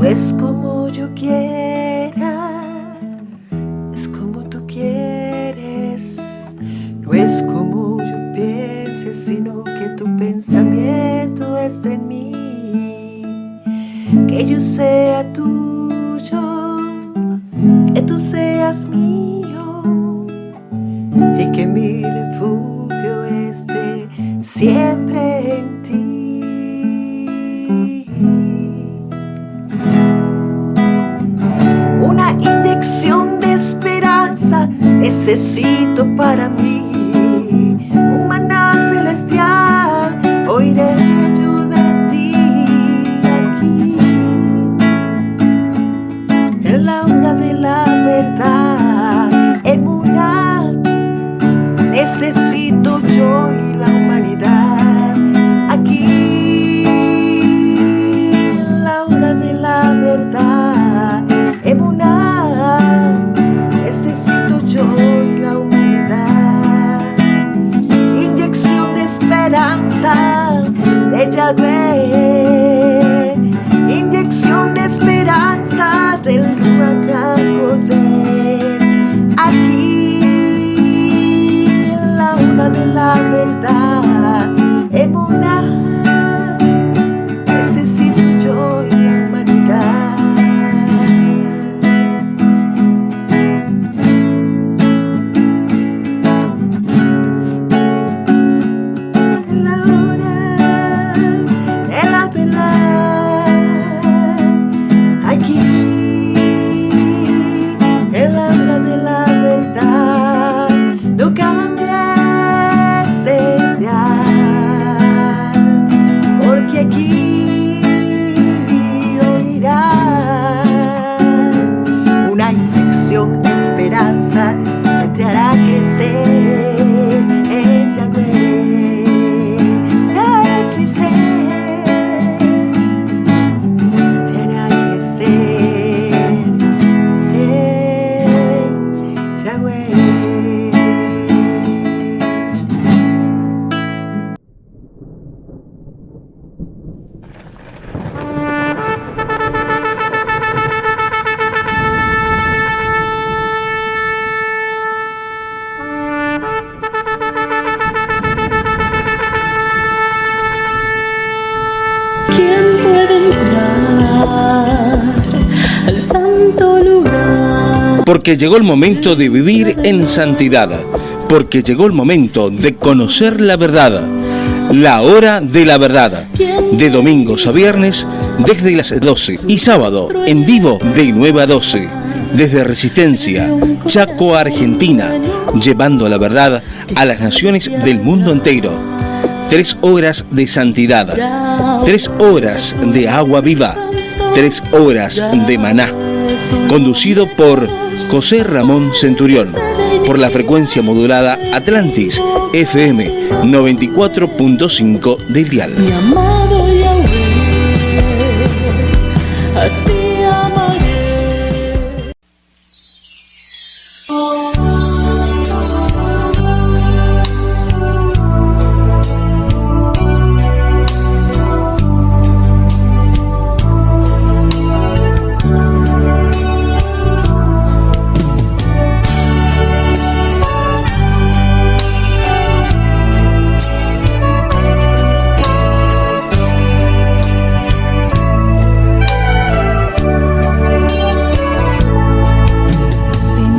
es como yo quiera, es como tú quieres. No es como yo piense, sino que tu pensamiento es de mí. Que yo sea tuyo, que tú seas mío, y que mi refugio esté siempre en ti. Una inyección de esperanza necesito para mí, un maná celestial oiré yo de ti aquí. En la hora de la verdad, emuná, necesito yo y la humanidad aquí. En la hora de la verdad, emuná, necesito yo y la humanidad. Inyección de esperanza de Yahweh, inyección de esperanza del Ruach HaKodesh aquí. En la hora de la verdad, emuná, necesito yo y la humanidad. En la hora de la verdad, aquí. En la hora de la verdad, no cambies el dial, porque aquí oirás una inyección de esperanza que te hará crecer en Yahweh, te hará crecer, te hará crecer en Yahweh. ¿Quién puede entrar al santo lugar? Porque llegó el momento de vivir en santidad, porque llegó el momento de conocer la verdad. La hora de la verdad, de domingos a viernes desde las 12 y sábado en vivo de 9 a 12, desde Resistencia, Chaco, Argentina, llevando la verdad a las naciones del mundo entero. 3 horas de santidad, 3 horas de agua viva, 3 horas de maná. Conducido por José Ramón Centurión, por la frecuencia modulada Atlantis FM 94.5 del dial. Mi amado Yahweh, a ti amaré.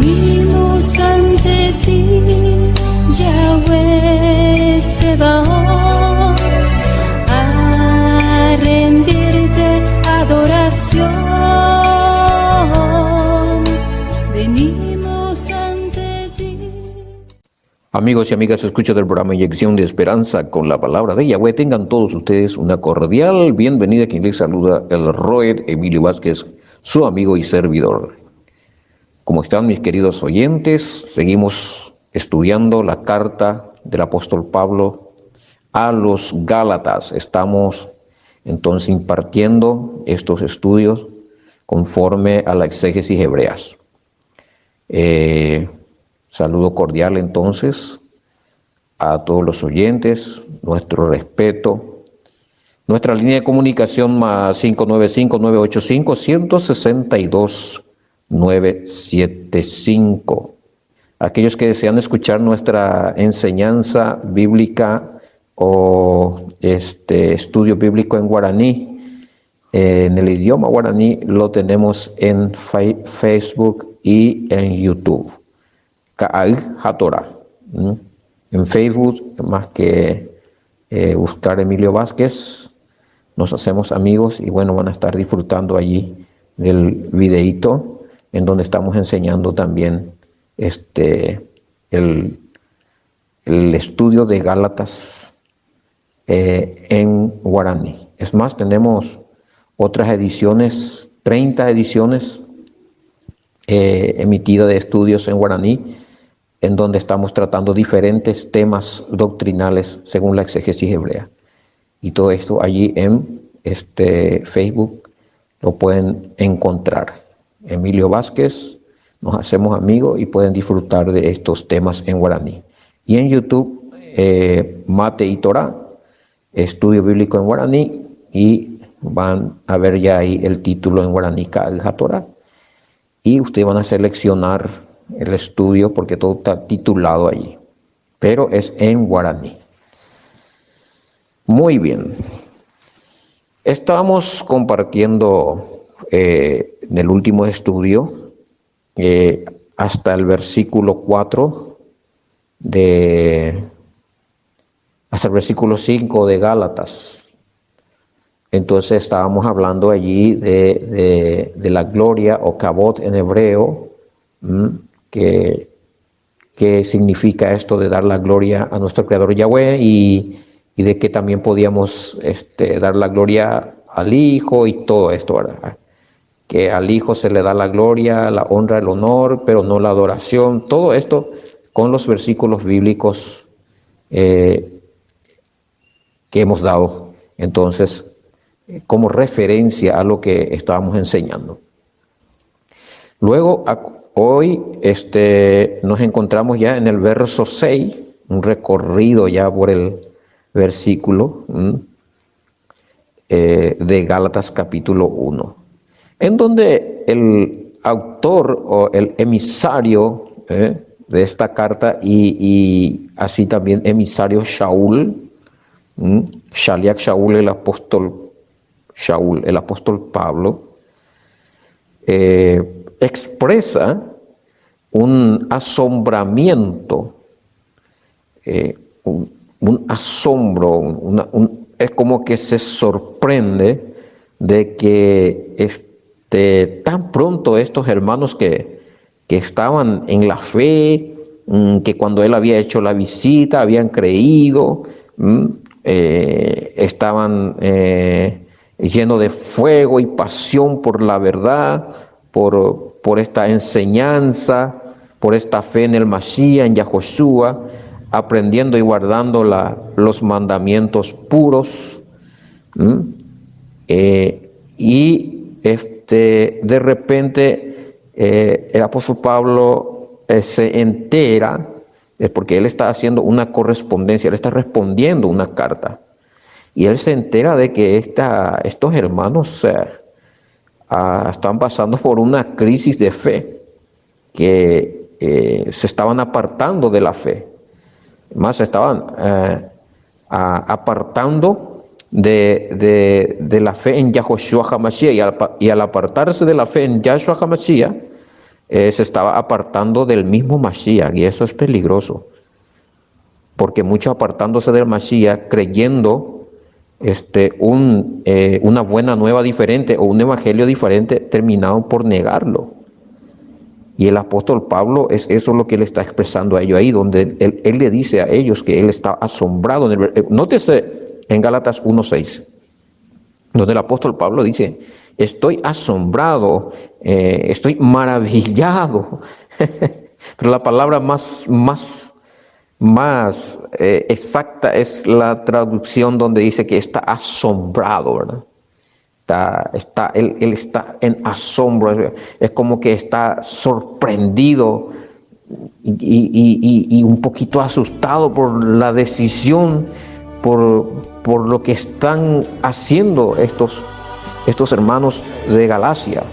Venimos ante ti, Yahweh Sebaot, a rendirte adoración. Venimos ante ti. Amigos y amigas, escucha del programa Inyección de Esperanza con la palabra de Yahweh. Tengan todos ustedes una cordial bienvenida. Quien les saluda, el Roed Emilio Vázquez, su amigo y servidor. ¿Cómo están mis queridos oyentes? Seguimos estudiando la carta del apóstol Pablo a los Gálatas. Estamos entonces impartiendo estos estudios conforme a la exégesis hebreas. Saludo cordial entonces a todos los oyentes, nuestro respeto, Nuestra línea de comunicación más 595-985-162-975. Aquellos que desean escuchar nuestra enseñanza bíblica o estudio bíblico en guaraní, en el idioma guaraní, lo tenemos en Facebook y en YouTube. Ka'ai Hatorá. En Facebook, más que buscar Emilio Vázquez, nos hacemos amigos y bueno, van a estar disfrutando allí del videíto en donde estamos enseñando también el estudio de Gálatas en guaraní. Es más, tenemos otras ediciones, 30 ediciones emitidas de estudios en guaraní, en donde estamos tratando diferentes temas doctrinales según la exégesis hebrea. Y todo esto allí en Facebook lo pueden encontrar. Emilio Vázquez, nos hacemos amigos y pueden disfrutar de estos temas en guaraní. Y en YouTube, Mate y Torá, estudio bíblico en guaraní, y van a ver ya ahí el título en guaraní, Ka'ai Hatorá. Y ustedes van a seleccionar el estudio porque todo está titulado allí, pero es en guaraní. Muy bien. Estábamos compartiendo en el último estudio hasta el versículo 4 hasta el versículo 5 de Gálatas. Entonces estábamos hablando allí de la gloria o kabod en hebreo, que significa esto de dar la gloria a nuestro Creador Yahweh, y de que también podíamos dar la gloria al Hijo y todo esto, ¿verdad? Que al Hijo se le da la gloria, la honra, el honor, pero no la adoración. Todo esto con los versículos bíblicos que hemos dado entonces como referencia a lo que estábamos enseñando. Luego, hoy nos encontramos ya en el verso 6, un recorrido ya por el versículo de Gálatas capítulo 1, en donde el autor o el emisario de esta carta y así también emisario Shaul, Shaliach Shaul, el apóstol Pablo, expresa un asombramiento, un asombro, es como que se sorprende de que tan pronto estos hermanos que estaban en la fe, que cuando él había hecho la visita habían creído, estaban llenos de fuego y pasión por la verdad, por esta enseñanza, por esta fe en el Mashiach, en Yahoshua, aprendiendo y guardando los mandamientos puros. Y de repente el apóstol Pablo se entera, porque él está haciendo una correspondencia, él está respondiendo una carta, y él se entera de que estos hermanos están pasando por una crisis de fe, que se estaban apartando de la fe, más se estaban apartando de la fe en Yahoshua HaMashiach, y al apartarse de la fe en Yahshua HaMashiach, se estaba apartando del mismo Mashiach, y eso es peligroso, porque muchos apartándose del Mashiach, creyendo una buena nueva diferente o un evangelio diferente, terminaron por negarlo. Y el apóstol Pablo, es eso lo que él está expresando a ellos ahí, donde él le dice a ellos que él está asombrado. Nótese en Gálatas 1:6, donde el apóstol Pablo dice: estoy asombrado, estoy maravillado. Pero la palabra más exacta es la traducción donde dice que está asombrado, ¿verdad? Él está en asombro, es como que está sorprendido y un poquito asustado por la decisión, por por lo que están haciendo estos hermanos de Galacia.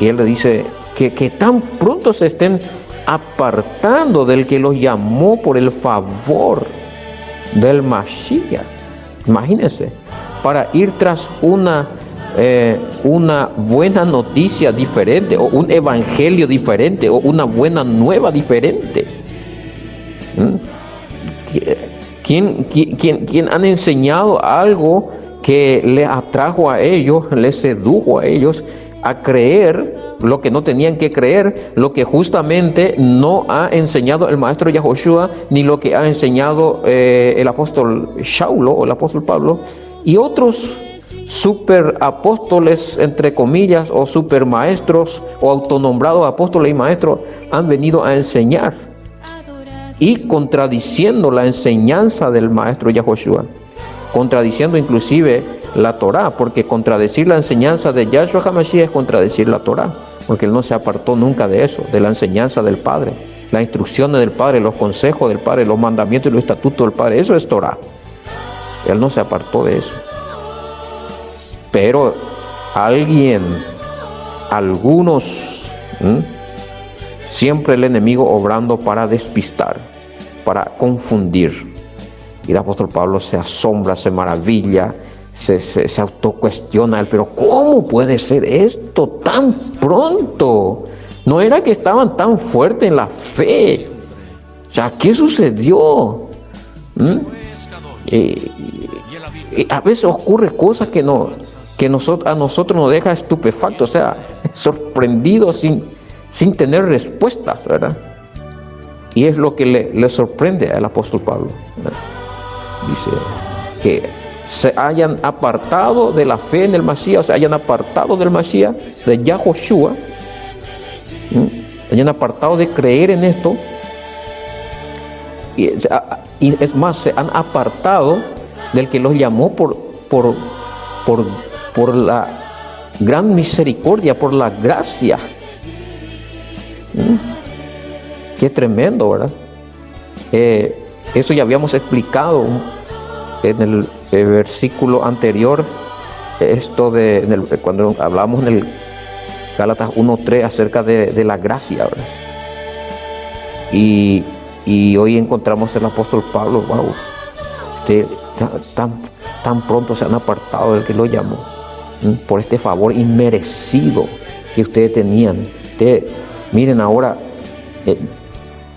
Y él le dice que tan pronto se estén apartando del que los llamó por el favor del Mashiach. Imagínense, para ir tras una buena noticia diferente, o un evangelio diferente, o una buena nueva diferente. ¿Quién han enseñado algo que les atrajo a ellos, les sedujo a ellos a creer lo que no tenían que creer, lo que justamente no ha enseñado el maestro Yahoshua, ni lo que ha enseñado el apóstol Shaulo o el apóstol Pablo, y otros super apóstoles, entre comillas, o super maestros o autonombrados apóstoles y maestros han venido a enseñar, y contradiciendo la enseñanza del maestro Yahoshua, contradiciendo inclusive la Torá, porque contradecir la enseñanza de Yahshua HaMashiach es contradecir la Torá, porque él no se apartó nunca de eso, de la enseñanza del Padre, las instrucciones del Padre, los consejos del Padre, los mandamientos y los estatutos del Padre. Eso es Torá. Él no se apartó de eso. Pero algunos, siempre el enemigo obrando para despistar, para confundir. Y el apóstol Pablo se asombra, se maravilla, se autocuestiona, pero ¿cómo puede ser esto tan pronto? No era que estaban tan fuertes en la fe. O sea, ¿qué sucedió? A veces ocurre cosas que a nosotros nos deja estupefactos, o sea, sorprendidos sin tener respuestas, ¿verdad? Y es lo que le sorprende al apóstol Pablo, ¿verdad? Dice que se hayan apartado de la fe en el Mashiach, se hayan apartado del Mashiach, de Yahoshua, hayan apartado de creer en esto, y es más, se han apartado del que los llamó por la gran misericordia, por la gracia. Qué tremendo, ¿verdad? Eso ya habíamos explicado en el versículo anterior, cuando hablamos en el Gálatas 1:3 acerca de la gracia, ¿verdad? Y hoy encontramos el apóstol Pablo. Wow, tan pronto se han apartado del que lo llamó, por este favor inmerecido que ustedes tenían. Ustedes, miren, ahora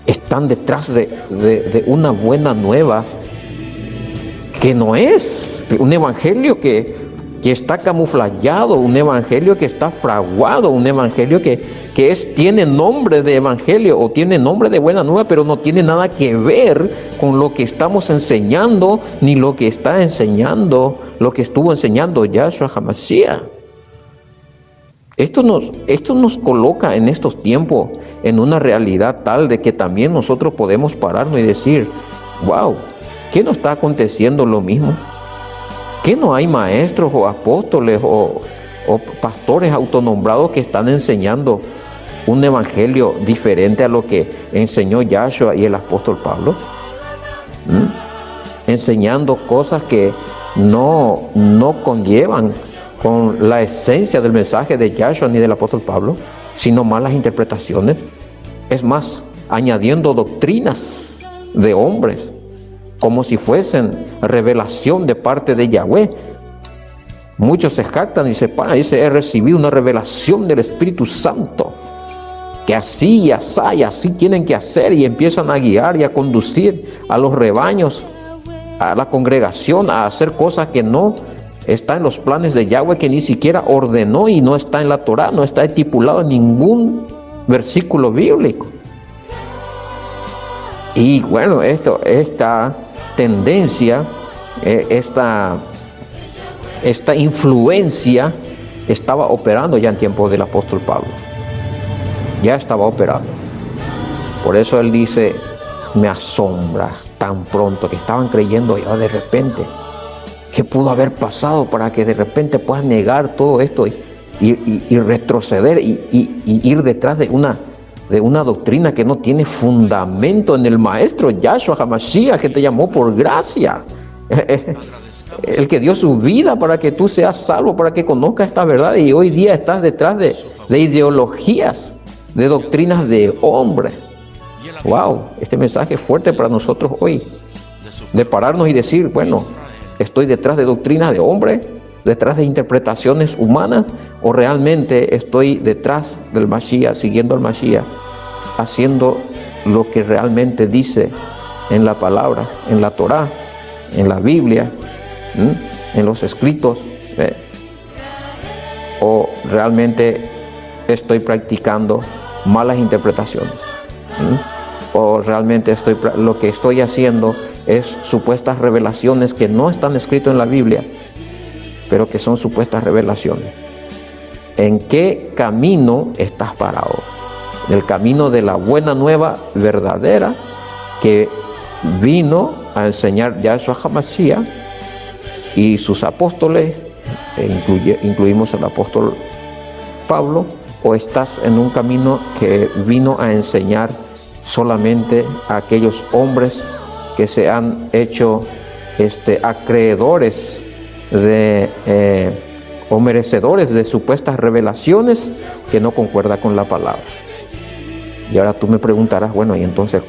están detrás de una buena nueva, que no es un evangelio que está camuflado, un evangelio que está fraguado, un evangelio que tiene nombre de evangelio o tiene nombre de buena nueva, pero no tiene nada que ver con lo que estamos enseñando, ni lo que está enseñando, lo que estuvo enseñando Yahshua HaMashiach. Esto nos coloca en estos tiempos en una realidad tal de que también nosotros podemos pararnos y decir, wow, ¿qué nos está aconteciendo lo mismo? ¿Qué no hay maestros o apóstoles o pastores autonombrados que están enseñando un evangelio diferente a lo que enseñó Yahshua y el apóstol Pablo? Enseñando cosas que no conllevan con la esencia del mensaje de Yahshua ni del apóstol Pablo, sino malas interpretaciones. Es más, añadiendo doctrinas de hombres, como si fuesen revelación de parte de Yahweh. Muchos se jactan y se paran y dicen: he recibido una revelación del Espíritu Santo, que así y así tienen que hacer, y empiezan a guiar y a conducir a los rebaños, a la congregación, a hacer cosas que no está en los planes de Yahweh, que ni siquiera ordenó, y no está en la Torá, no está estipulado en ningún versículo bíblico. Y bueno, esta tendencia, esta influencia estaba operando ya en tiempos del apóstol Pablo. Ya estaba operando. Por eso él dice: me asombra tan pronto que estaban creyendo ya de repente. ¿Qué pudo haber pasado para que de repente puedan negar todo esto y retroceder y ir detrás de una doctrina que no tiene fundamento en el maestro Yahshua HaMashiach, que te llamó por gracia? El que dio su vida para que tú seas salvo, para que conozcas esta verdad, y hoy día estás detrás de ideologías, de doctrinas de hombre. Wow, este mensaje es fuerte para nosotros hoy, de pararnos y decir, bueno, estoy detrás de doctrinas de hombre, detrás de interpretaciones humanas, o realmente estoy detrás del Mashiach, siguiendo al Mashiach, haciendo lo que realmente dice en la palabra, en la Torá, en la Biblia, en los escritos, o realmente estoy practicando malas interpretaciones, o realmente lo que estoy haciendo es supuestas revelaciones que no están escritas en la Biblia, pero que son supuestas revelaciones. ¿En qué camino estás parado? ¿El camino de la buena nueva verdadera que vino a enseñar Yahshua HaMashiach y sus apóstoles, incluimos el apóstol Pablo, o estás en un camino que vino a enseñar solamente a aquellos hombres que se han hecho acreedores o merecedores de supuestas revelaciones que no concuerda con la palabra? Y ahora tú me preguntarás, bueno, y entonces,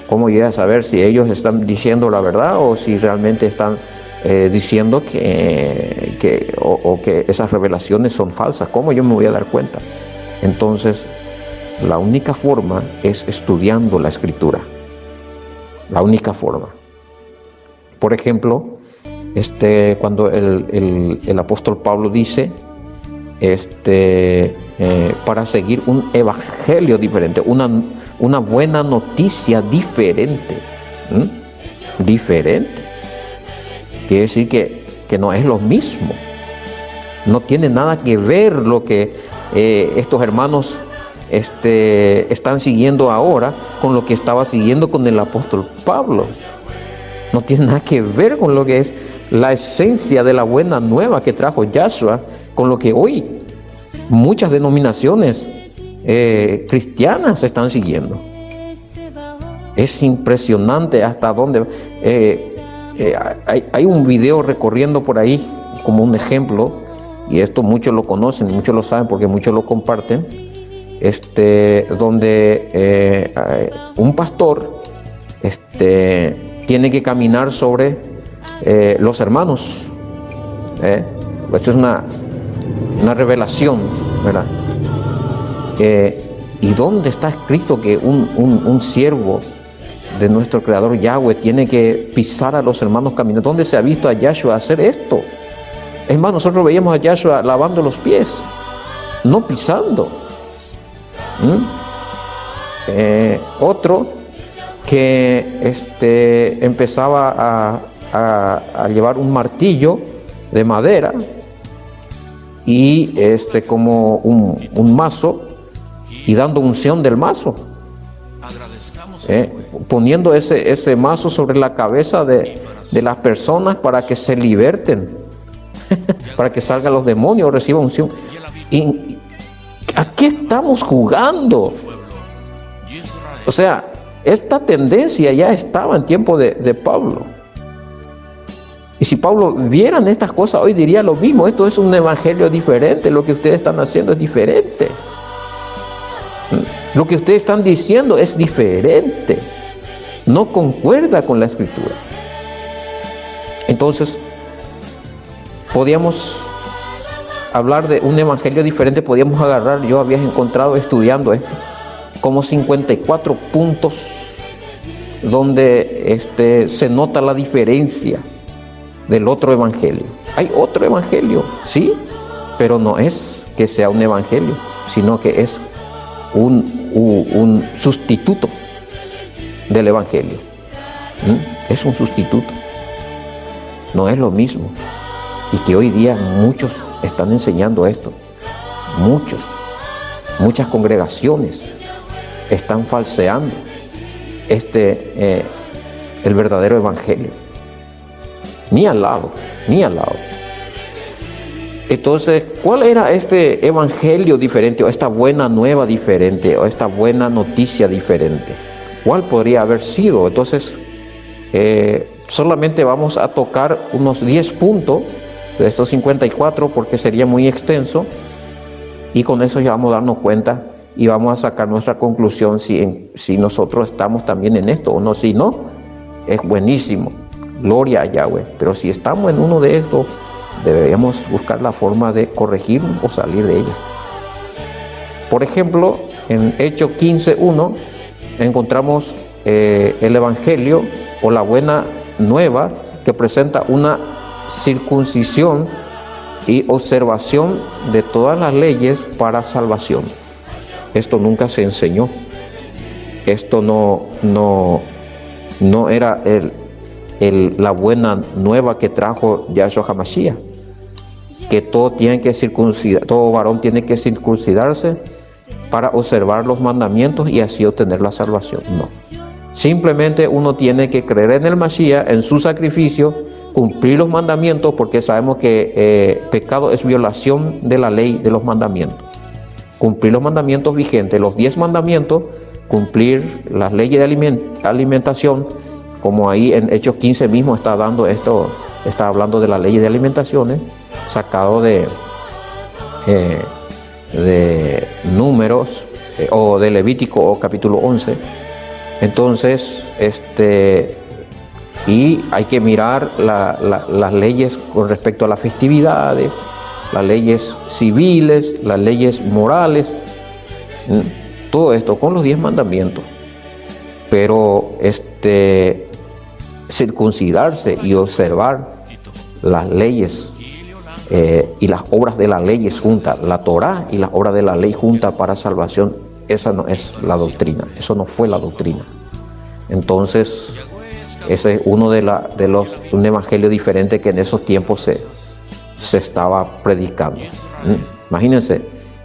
¿cómo voy a saber si ellos están diciendo la verdad o si realmente están diciendo que esas revelaciones son falsas? ¿Cómo yo me voy a dar cuenta? Entonces, la única forma es estudiando la Escritura. La única forma. Por ejemplo, cuando el apóstol Pablo dice, para seguir un evangelio diferente, una buena noticia diferente. Diferente. Quiere decir que no es lo mismo. No tiene nada que ver lo que estos hermanos están siguiendo ahora con lo que estaba siguiendo con el apóstol Pablo. No tiene nada que ver con lo que es la esencia de la buena nueva que trajo Yahshua, con lo que hoy muchas denominaciones cristianas están siguiendo. Es impresionante hasta dónde. Hay un video recorriendo por ahí como un ejemplo, y esto muchos lo conocen, muchos lo saben porque muchos lo comparten, donde un pastor tiene que caminar sobre los hermanos. Eso es una revelación, ¿verdad? ¿Y dónde está escrito que un siervo de nuestro Creador Yahweh tiene que pisar a los hermanos caminando? ¿Dónde se ha visto a Yahshua hacer esto? Es más, nosotros veíamos a Yahshua lavando los pies, no pisando. Otro que empezaba a llevar un martillo de madera y como un mazo, y dando unción del mazo, poniendo ese mazo sobre la cabeza de las personas para que se liberten, para que salgan los demonios, reciban unción. ¿Y a qué estamos jugando? O sea, esta tendencia ya estaba en tiempo de Pablo. Y si Pablo vieran estas cosas hoy, diría lo mismo. Esto es un evangelio diferente. Lo que ustedes están haciendo es diferente. Lo que ustedes están diciendo es diferente. No concuerda con la Escritura. Entonces, podíamos hablar de un evangelio diferente. Podíamos agarrar, yo había encontrado estudiando esto, como 54 puntos donde se nota la diferencia del otro evangelio. Hay otro evangelio, sí, pero no es que sea un evangelio, sino que es un sustituto del evangelio. Es un sustituto, no es lo mismo. Y que hoy día muchos están enseñando esto. Muchas congregaciones están falseando el verdadero evangelio. Ni al lado. Entonces, ¿cuál era este evangelio diferente, o esta buena nueva diferente, o esta buena noticia diferente? ¿Cuál podría haber sido? Entonces, solamente vamos a tocar unos 10 puntos de estos 54 porque sería muy extenso, y con eso ya vamos a darnos cuenta y vamos a sacar nuestra conclusión si nosotros estamos también en esto o no. Si no, es buenísimo, gloria a Yahweh, pero si estamos en uno de estos, deberíamos buscar la forma de corregir o salir de ella. Por ejemplo, en Hechos 15:1 encontramos el Evangelio o la buena nueva que presenta una circuncisión y observación de todas las leyes para salvación. Esto nunca se enseñó. Esto no era la buena nueva que trajo Yahshua HaMashiach, que todo varón tiene que circuncidarse para observar los mandamientos y así obtener la salvación. No. Simplemente uno tiene que creer en el Mashiach, en su sacrificio, cumplir los mandamientos, porque sabemos que pecado es violación de la ley de los mandamientos. Cumplir los mandamientos vigentes, los 10 mandamientos, cumplir las leyes de alimentación, como ahí en Hechos 15 mismo está hablando de las leyes de alimentaciones, sacado de Números o de Levítico o capítulo 11. Entonces, y hay que mirar las leyes con respecto a las festividades, las leyes civiles, las leyes morales, todo esto con los 10 mandamientos. Pero circuncidarse y observar las leyes y las obras de las leyes juntas, la Torá y las obras de la ley juntas para salvación, esa no es la doctrina, eso no fue la doctrina. Entonces, ese es uno un evangelio diferente que en esos tiempos se estaba predicando. Imagínense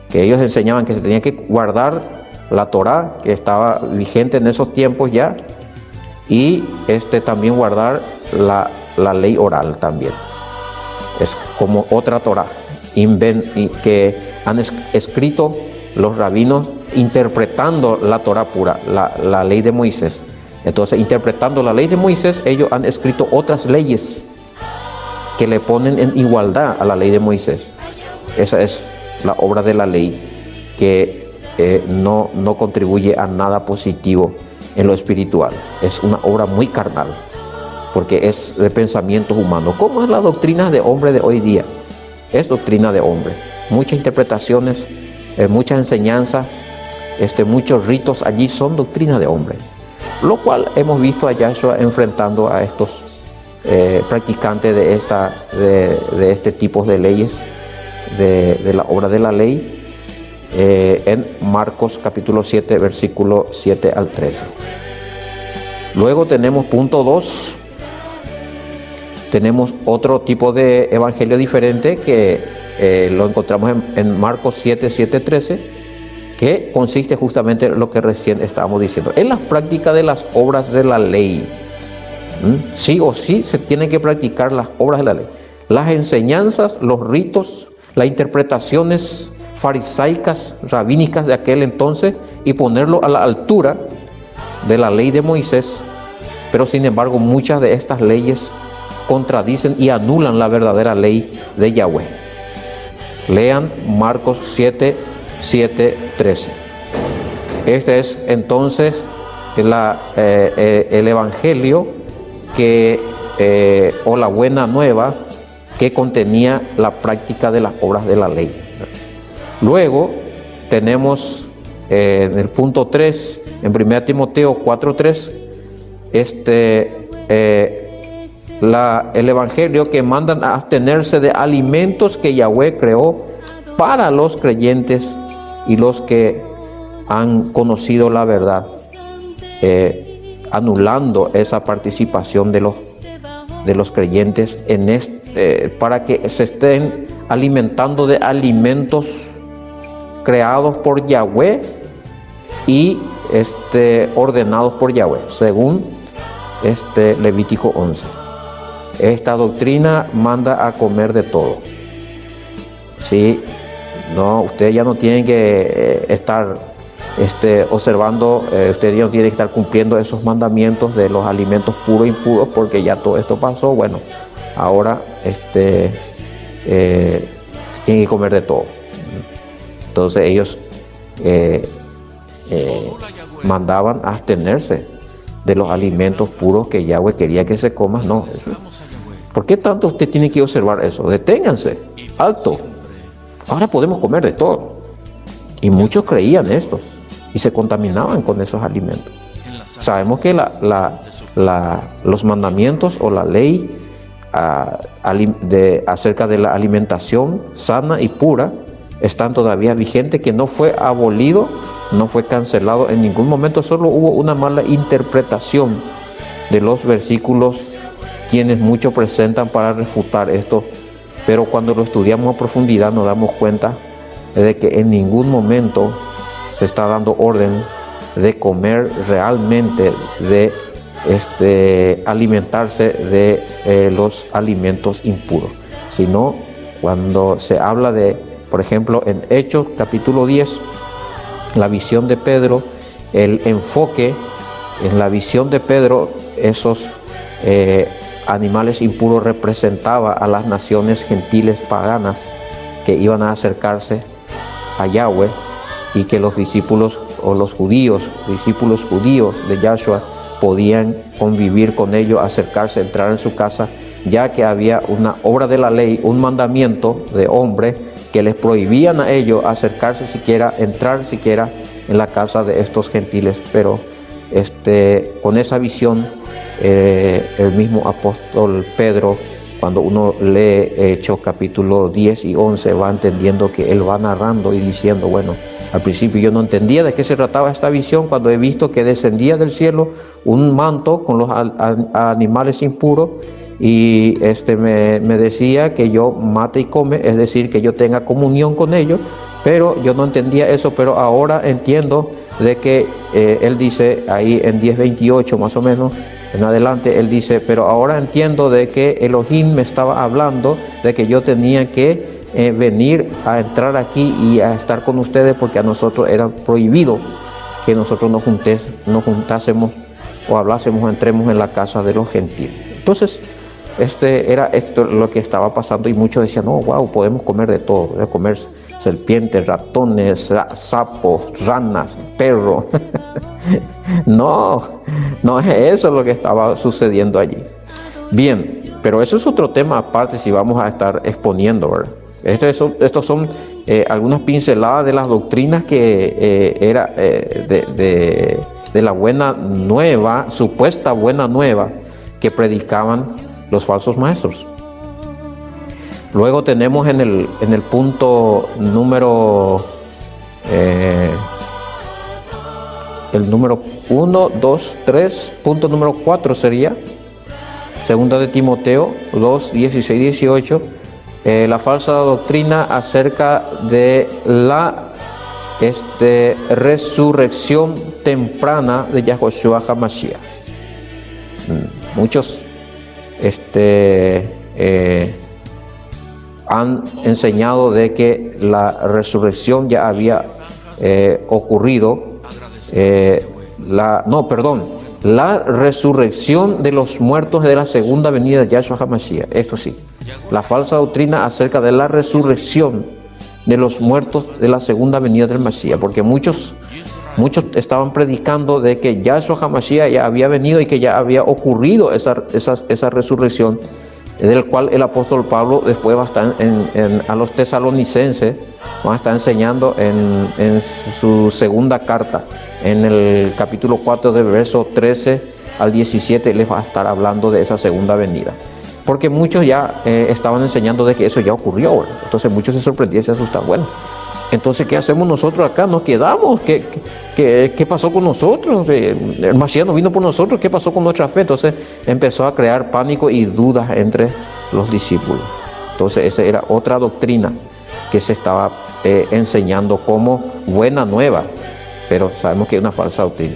que ellos enseñaban que se tenía que guardar la Torá, que estaba vigente en esos tiempos ya, y también guardar la ley oral también. Es como otra Torá que han escrito los rabinos interpretando la Torá pura, la ley de Moisés. Entonces, interpretando la ley de Moisés, ellos han escrito otras leyes que le ponen en igualdad a la ley de Moisés. Esa es la obra de la ley, que no contribuye a nada positivo en lo espiritual. Es una obra muy carnal, porque es de pensamientos humanos. ¿Cómo es la doctrina de hombre de hoy día? Es doctrina de hombre. Muchas interpretaciones, muchas enseñanzas, muchos ritos allí son doctrina de hombre. Lo cual hemos visto a Yahshua enfrentando a estos practicantes de este tipo de leyes, de la obra de la ley, en Marcos capítulo 7, versículo 7 al 13. Luego tenemos punto 2. Tenemos otro tipo de evangelio diferente que lo encontramos en Marcos 7, 13, que consiste justamente en lo que recién estábamos diciendo, en la práctica de las obras de la ley. Sí o sí se tienen que practicar las obras de la ley, las enseñanzas, los ritos, las interpretaciones farisaicas, rabínicas de aquel entonces, y ponerlo a la altura de la ley de Moisés. Pero sin embargo, muchas de estas leyes contradicen y anulan la verdadera ley de Yahweh. Lean Marcos 7, 13. Este es entonces el evangelio o la buena nueva que contenía la práctica de las obras de la ley. Luego tenemos en el punto 3, en 1 Timoteo 4:3, el evangelio que mandan a abstenerse de alimentos que Yahweh creó para los creyentes y los que han conocido la verdad, anulando esa participación de los creyentes en para que se estén alimentando de alimentos creados por Yahweh y ordenados por Yahweh, según Levítico 11. Esta doctrina manda a comer de todo. Sí, no, ustedes ya no tienen que estar observando, usted ya no tiene que estar cumpliendo esos mandamientos de los alimentos puros e impuros porque ya todo esto pasó. Bueno, ahora tienen que comer de todo. Entonces ellos mandaban abstenerse de los alimentos puros que Yahweh quería que se coman. No, ¿por qué tanto usted tiene que observar eso? Deténganse, alto. Ahora podemos comer de todo. Y muchos creían esto y se contaminaban con esos alimentos. Sabemos que los mandamientos o la ley acerca de la alimentación sana y pura están todavía vigentes, que no fue abolido, no fue cancelado en ningún momento. Solo hubo una mala interpretación de los versículos, quienes muchos presentan para refutar esto, pero cuando lo estudiamos a profundidad nos damos cuenta de que en ningún momento se está dando orden de comer realmente, de alimentarse de los alimentos impuros, sino cuando se habla de, por ejemplo, en Hechos capítulo 10, la visión de Pedro, el enfoque en la visión de Pedro, esos animales impuros representaba a las naciones gentiles paganas que iban a acercarse a Yahweh, y que los discípulos o los discípulos judíos de Yahshua podían convivir con ellos, acercarse, entrar en su casa, ya que había una obra de la ley, un mandamiento de hombre que les prohibían a ellos acercarse siquiera, entrar siquiera en la casa de estos gentiles. Pero con esa visión, el mismo apóstol Pedro, cuando uno lee Hechos capítulo 10 y 11, va entendiendo que él va narrando y diciendo, bueno, al principio yo no entendía de qué se trataba esta visión, cuando he visto que descendía del cielo un manto con los animales impuros, y me decía que yo mate y come, es decir, que yo tenga comunión con ellos, pero yo no entendía eso. Pero ahora entiendo de que él dice ahí en 10:28 más o menos en adelante, él dice, pero ahora entiendo de que Elohim me estaba hablando de que yo tenía que venir a entrar aquí y a estar con ustedes, porque a nosotros era prohibido que nosotros nos juntásemos o hablásemos, entremos en la casa de los gentiles. Entonces era esto lo que estaba pasando, y muchos decían, no, wow, podemos comer de todo, podemos comer serpientes, ratones, sapos, ranas, perros. No es eso lo que estaba sucediendo allí. Bien, pero eso es otro tema aparte, si vamos a estar exponiendo, ¿verdad? Estos son algunas pinceladas de las doctrinas que era de la buena nueva, supuesta buena nueva, que predicaban los falsos maestros. Luego tenemos en el punto número el número 1, 2, 3, punto número 4 sería segunda de Timoteo 2, 16, 18, la falsa doctrina acerca de la resurrección temprana de Yahushua HaMashiach. Muchos han enseñado de que la resurrección ya había ocurrido. La resurrección de los muertos de la segunda venida de Yahshua HaMashiach. Esto sí, la falsa doctrina acerca de la resurrección de los muertos de la segunda venida del Mashiach, porque muchos estaban predicando de que Yahshua HaMashiach ya había venido y que ya había ocurrido esa resurrección, del cual el apóstol Pablo después va a estar a los tesalonicenses, va a estar enseñando en su segunda carta, en el capítulo 4 del verso 13 al 17, les va a estar hablando de esa segunda venida, porque muchos ya estaban enseñando de que eso ya ocurrió, ¿verdad? Entonces muchos se sorprendían y se asustaban. Bueno, entonces ¿qué hacemos nosotros acá? ¿Nos quedamos? ¿Qué pasó con nosotros? El Mashiach no vino por nosotros, ¿qué pasó con nuestra fe? Entonces empezó a crear pánico y dudas entre los discípulos. Entonces esa era otra doctrina que se estaba enseñando como buena nueva, pero sabemos que es una falsa doctrina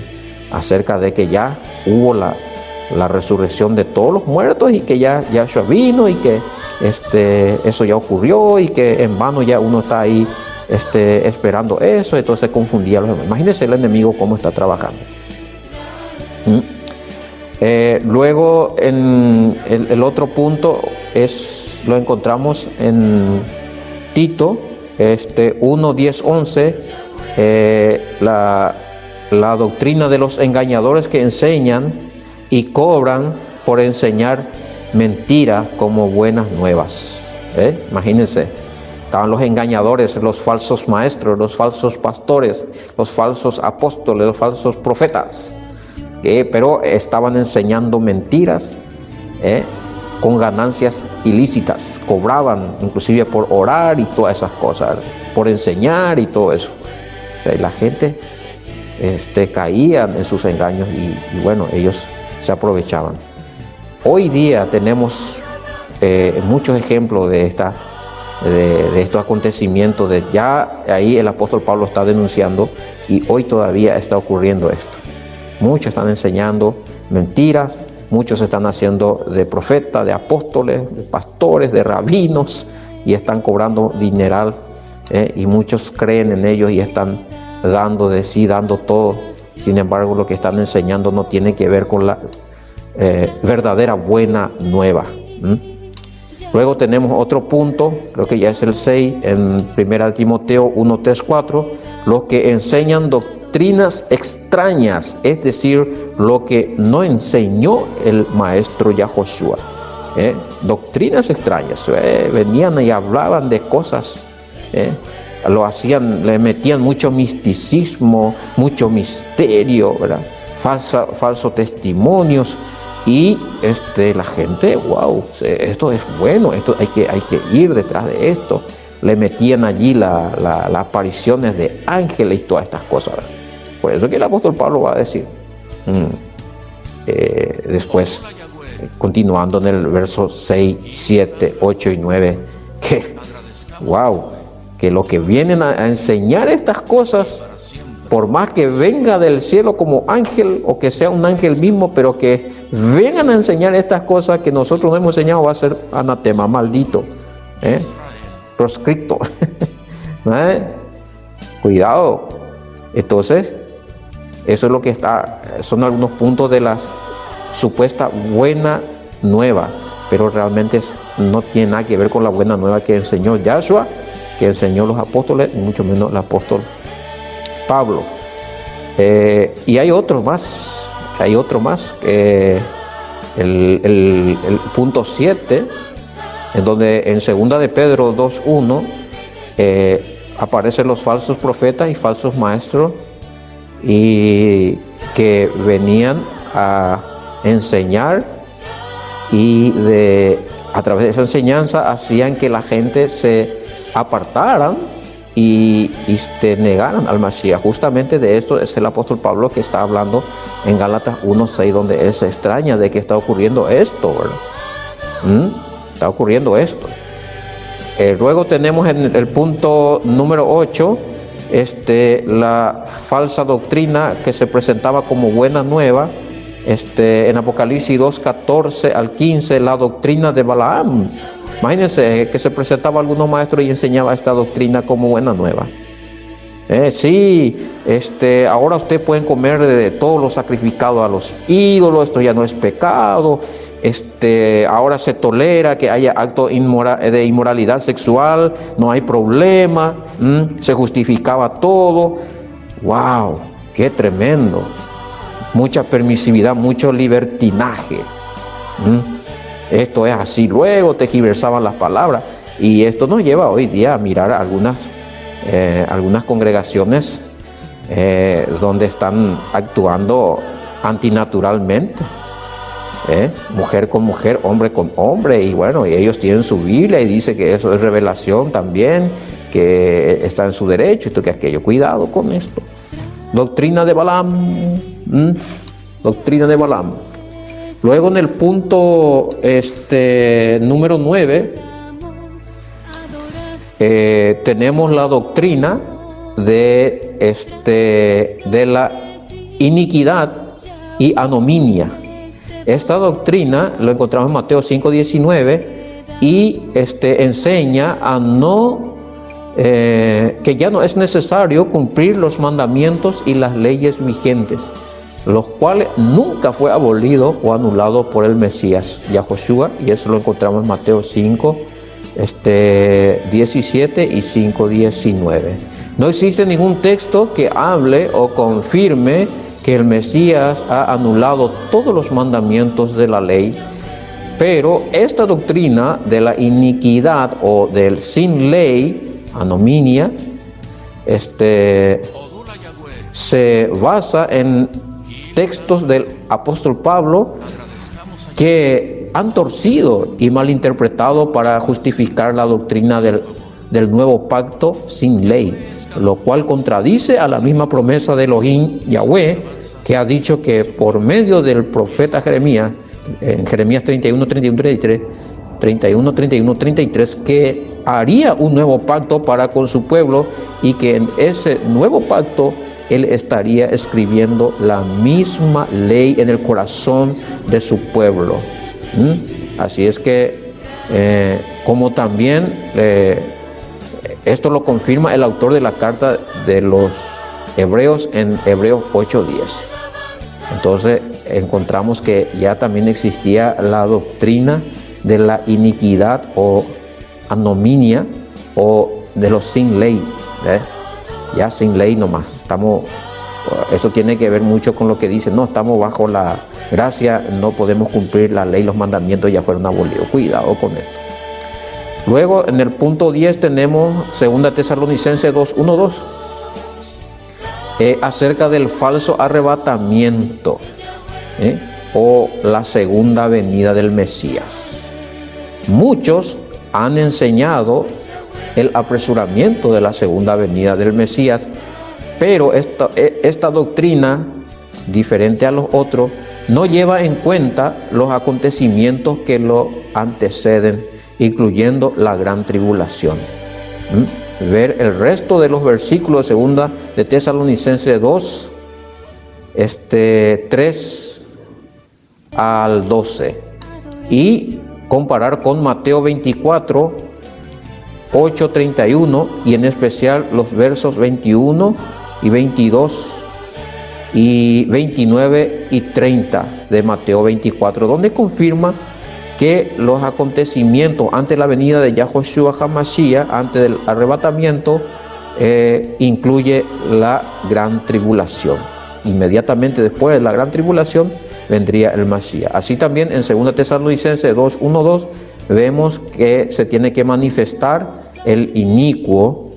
acerca de que ya hubo la resurrección de todos los muertos, y que ya Yahshua vino, y que eso ya ocurrió, y que en vano ya uno está ahí esperando eso, entonces confundía a los demás. Imagínense el enemigo cómo está trabajando. Luego en el otro punto lo encontramos en Tito 1, 10, 11, la doctrina de los engañadores que enseñan y cobran por enseñar mentiras como buenas nuevas. Imagínense, estaban los engañadores, los falsos maestros, los falsos pastores, los falsos apóstoles, los falsos profetas, pero estaban enseñando mentiras con ganancias ilícitas, cobraban inclusive por orar y todas esas cosas, por enseñar y todo eso. O sea, y la gente caían en sus engaños y bueno, ellos se aprovechaban. Hoy día tenemos muchos ejemplos de estos acontecimientos, ya ahí el apóstol Pablo está denunciando y hoy todavía está ocurriendo esto. Muchos están enseñando mentiras, muchos están haciendo de profetas, de apóstoles, de pastores, de rabinos y están cobrando dineral, y muchos creen en ellos y están dando de sí, dando todo. Sin embargo, lo que están enseñando no tiene que ver con la verdadera buena nueva. Luego tenemos otro punto, creo que ya es el 6, en 1 Timoteo 1, 3, 4, los que enseñan doctrinas extrañas, es decir, lo que no enseñó el maestro Yahoshua. Doctrinas extrañas, venían y hablaban de cosas, lo hacían, le metían mucho misticismo, mucho misterio, ¿verdad? Falsos testimonios. Y la gente, wow, esto es bueno, esto hay que ir detrás de esto. Le metían allí las apariciones de ángeles y todas estas cosas. Por eso que el apóstol Pablo va a decir, después, continuando en el verso 6, 7, 8 y 9, que, wow, que lo que vienen a enseñar estas cosas, por más que venga del cielo como ángel o que sea un ángel mismo, pero que vengan a enseñar estas cosas que nosotros no hemos enseñado, va a ser anatema, maldito, proscripto. Cuidado. Entonces, eso es lo que son algunos puntos de la supuesta buena nueva, pero realmente no tiene nada que ver con la buena nueva que enseñó Yahshua, que enseñó los apóstoles, y mucho menos el apóstol Pablo. Y hay otro más, el punto 7, en donde en 2 de Pedro 2:1 aparecen los falsos profetas y falsos maestros y que venían a enseñar y a través de esa enseñanza hacían que la gente se apartaran y negaran al Mashiach. Justamente de esto es el apóstol Pablo que está hablando en Gálatas 1:6, donde él se extraña de que está ocurriendo esto, ¿verdad? Está ocurriendo esto. Luego tenemos en el punto número 8 la falsa doctrina que se presentaba como buena nueva, en Apocalipsis 2:14 al 15, la doctrina de Balaam. Imagínense que se presentaba algunos maestros y enseñaba esta doctrina como buena nueva. Ahora ustedes pueden comer de todo lo sacrificado a los ídolos, esto ya no es pecado. Ahora se tolera que haya actos de inmoralidad sexual, no hay problema, se justificaba todo. ¡Wow! ¡Qué tremendo! Mucha permisividad, mucho libertinaje. Esto es así. Luego tergiversaban las palabras. Y esto nos lleva hoy día a mirar algunas congregaciones donde están actuando antinaturalmente. Mujer con mujer, hombre con hombre. Y bueno, y ellos tienen su Biblia y dice que eso es revelación también, que está en su derecho, esto que aquello. Cuidado con esto. Doctrina de Balaam. Doctrina de Balaam. Luego en el punto número 9 tenemos la doctrina de la iniquidad y anominia. Esta doctrina lo encontramos en Mateo 5:19 y enseña a no que ya no es necesario cumplir los mandamientos y las leyes vigentes, los cuales nunca fue abolido o anulado por el Mesías, Yahoshua, y eso lo encontramos en Mateo 5, 17 y 5, 19. No existe ningún texto que hable o confirme que el Mesías ha anulado todos los mandamientos de la ley, pero esta doctrina de la iniquidad o del sin ley, anominia, se basa en textos del apóstol Pablo que han torcido y malinterpretado para justificar la doctrina del nuevo pacto sin ley, lo cual contradice a la misma promesa de Elohim Yahweh, que ha dicho que por medio del profeta Jeremías, en Jeremías 31, 31, 33, 31, 31, 33, que haría un nuevo pacto para con su pueblo, y que en ese nuevo pacto él estaría escribiendo la misma ley en el corazón de su pueblo. Así es que, como también esto lo confirma el autor de la carta de los Hebreos en Hebreos 8:10. Entonces encontramos que ya también existía la doctrina de la iniquidad o anominia, o de los sin ley, ya sin ley nomás. Eso tiene que ver mucho con lo que dice, no, estamos bajo la gracia, no podemos cumplir la ley, los mandamientos ya fueron abolidos. Cuidado con esto. Luego en el punto 10 tenemos 2 Tesalonicenses 2:1-2, acerca del falso arrebatamiento, o la segunda venida del Mesías. Muchos han enseñado el apresuramiento de la segunda venida del Mesías, pero esta doctrina, diferente a los otros, no lleva en cuenta los acontecimientos que lo anteceden, incluyendo la gran tribulación. Ver el resto de los versículos de 2 de Tesalonicenses 2, 3 al 12, y comparar con Mateo 24, 8, 31, y en especial los versos 21 y 22 y 29 y 30 de Mateo 24, donde confirma que los acontecimientos antes de la venida de Yahoshua HaMashiach, antes del arrebatamiento, incluye la gran tribulación. Inmediatamente después de la gran tribulación vendría el Mashiach. Así también en 2 Tesalonicenses 2:1-2 vemos que se tiene que manifestar el inicuo,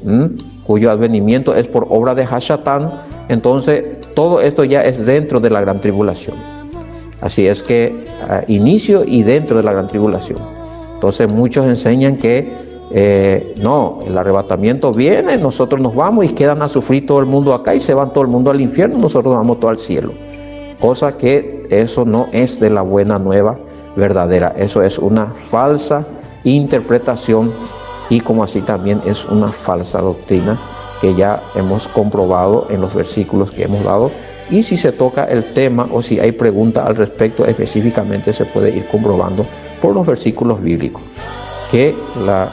cuyo advenimiento es por obra de Hashatán. Entonces todo esto ya es dentro de la gran tribulación. Así es que inicio y dentro de la gran tribulación. Entonces muchos enseñan que no, el arrebatamiento viene, nosotros nos vamos y quedan a sufrir todo el mundo acá y se van todo el mundo al infierno, nosotros vamos todo al cielo. Cosa que eso no es de la buena nueva verdadera, eso es una falsa interpretación, y como así también es una falsa doctrina que ya hemos comprobado en los versículos que hemos dado. Y si se toca el tema o si hay pregunta al respecto específicamente, se puede ir comprobando por los versículos bíblicos que la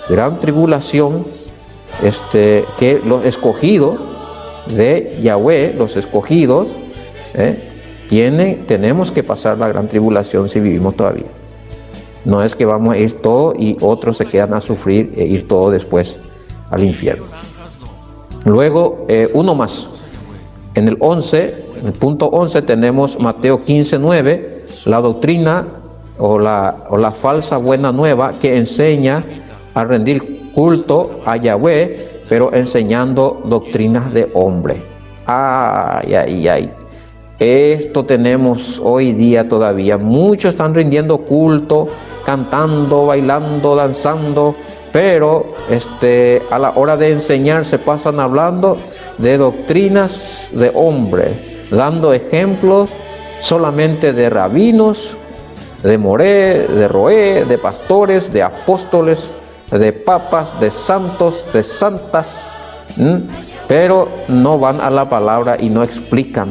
gran tribulación, que los escogidos de Yahweh, los escogidos, tenemos que pasar la gran tribulación si vivimos todavía. No es que vamos a ir todos y otros se quedan a sufrir e ir todos después al infierno. Luego, uno más. En el 11, en el punto 11 tenemos Mateo 15:9, la doctrina o la falsa buena nueva que enseña a rendir culto a Yahweh, pero enseñando doctrinas de hombre. Ay, ay, ay. Esto tenemos hoy día todavía. Muchos están rindiendo culto, cantando, bailando, danzando, pero a la hora de enseñar se pasan hablando de doctrinas de hombre, dando ejemplos solamente de rabinos, de moré, de roé, de pastores, de apóstoles, de papas, de santos, de santas, pero no van a la palabra y no explican,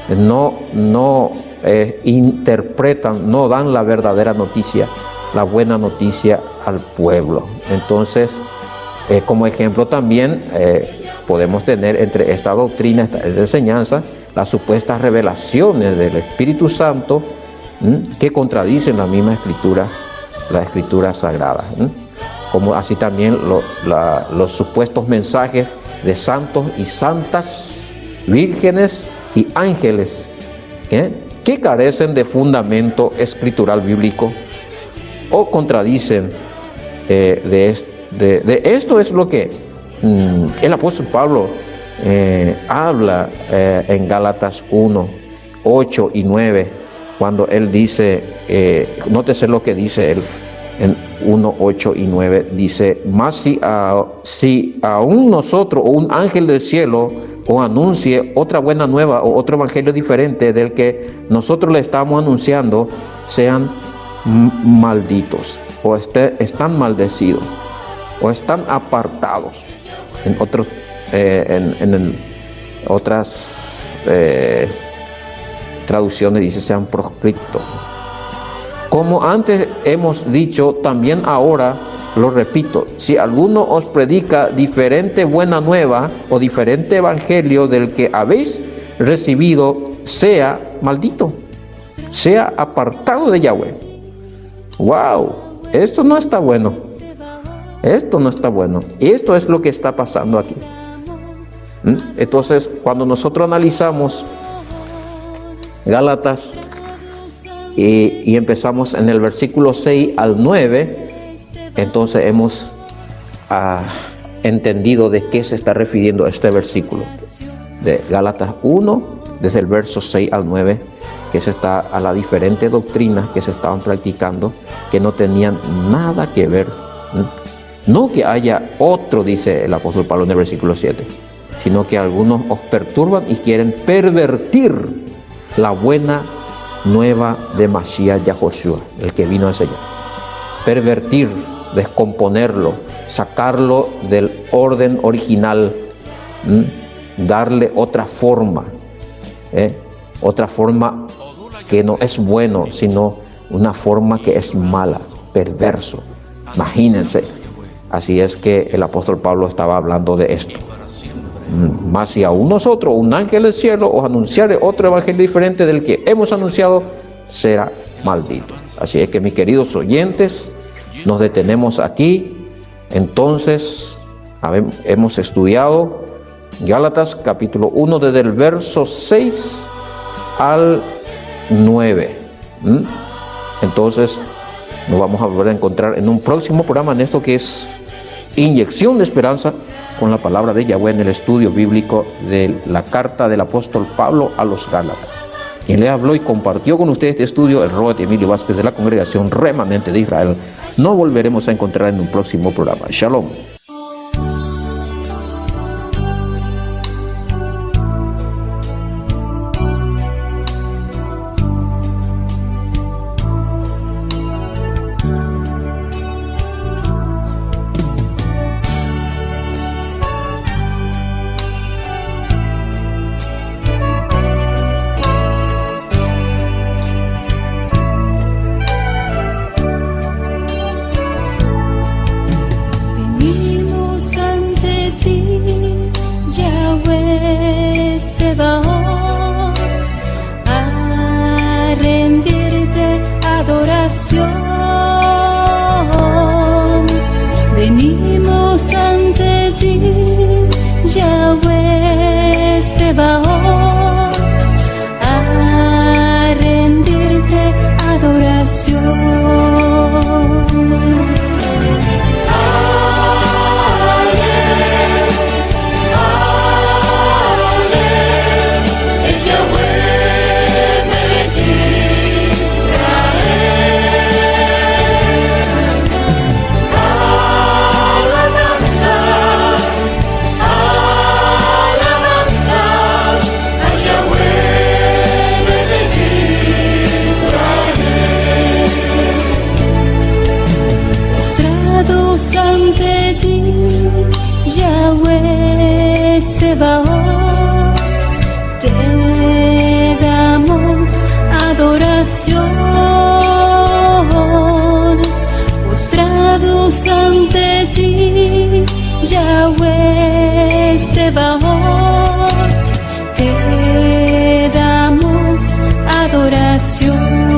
no interpretan, no dan la verdadera noticia, la buena noticia al pueblo. Entonces Como ejemplo también podemos tener entre esta doctrina, esta enseñanza, las supuestas revelaciones del Espíritu Santo que contradicen la misma escritura, la escritura sagrada. Como así también los supuestos mensajes de santos y santas, vírgenes y ángeles, que carecen de fundamento escritural bíblico o contradicen de esto es lo que el apóstol Pablo habla en Gálatas 1, 8 y 9, cuando él dice, nótese lo que dice él en 1, 8 y 9, dice: más si aún nosotros o un ángel del cielo o anuncie otra buena nueva o otro evangelio diferente del que nosotros le estamos anunciando, sean malditos o están maldecidos o están apartados. En otras traducciones dice: sean proscriptos. Como antes hemos dicho, también ahora lo repito: si alguno os predica diferente buena nueva o diferente evangelio del que habéis recibido, sea maldito, sea apartado de Yahweh. ¡Wow! Esto no está bueno. Esto no está bueno. Y esto es lo que está pasando aquí. Entonces, cuando nosotros analizamos Gálatas y empezamos en el versículo 6 al 9, entonces hemos entendido de qué se está refiriendo este versículo de Gálatas 1, desde el verso 6 al 9, que se está a las diferentes doctrinas que se estaban practicando, que no tenían nada que ver. No que haya otro, dice el apóstol Pablo en el versículo 7, sino que algunos os perturban y quieren pervertir la buena nueva de Mashiach Yahoshua, el que vino a enseñar. Pervertir, descomponerlo, sacarlo del orden original, darle otra forma que no es bueno, sino una forma que es mala, perverso. Imagínense. Así es que el apóstol Pablo estaba hablando de esto. Más si aún nosotros, un ángel del cielo, os anunciare otro evangelio diferente del que hemos anunciado, será maldito. Así es que, mis queridos oyentes, nos detenemos aquí. Entonces, hemos estudiado Gálatas capítulo 1 desde el verso 6 al 9. Entonces, nos vamos a volver a encontrar en un próximo programa en esto que es Inyección de Esperanza, con la palabra de Yahweh en el estudio bíblico de la carta del apóstol Pablo a los Gálatas. Quien le habló y compartió con ustedes este estudio, el Roet Emilio Vázquez de la Congregación Remanente de Israel. Nos volveremos a encontrar en un próximo programa. Shalom. A rendirte adoración, venimos ante ti, Yahweh Sebaot, a rendirte adoración. Ante ti, Yahweh Sebaot, te damos adoración. Postrados ante ti, Yahweh Sebaot, te damos adoración.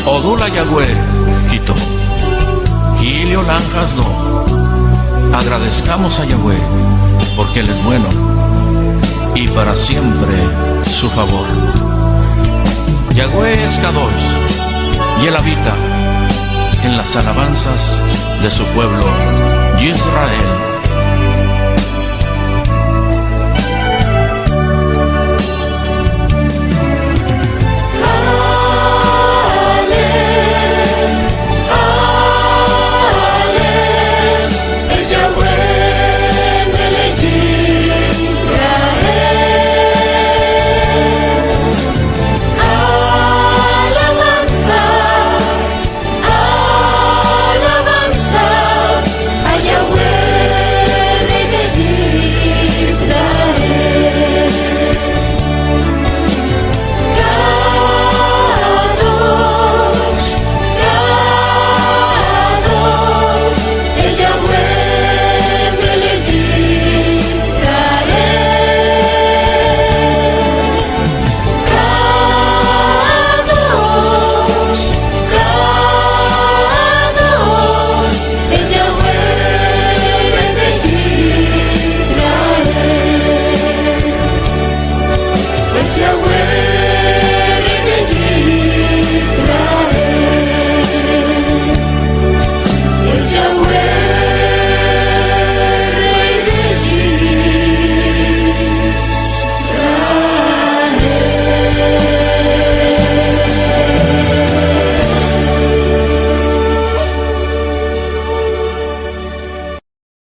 Odula Yahweh, Quito, Gilio Lanjas no. Agradezcamos a Yahweh, porque Él es bueno, y para siempre su favor. Yahweh es Kadosh, y Él habita en las alabanzas de su pueblo, Israel.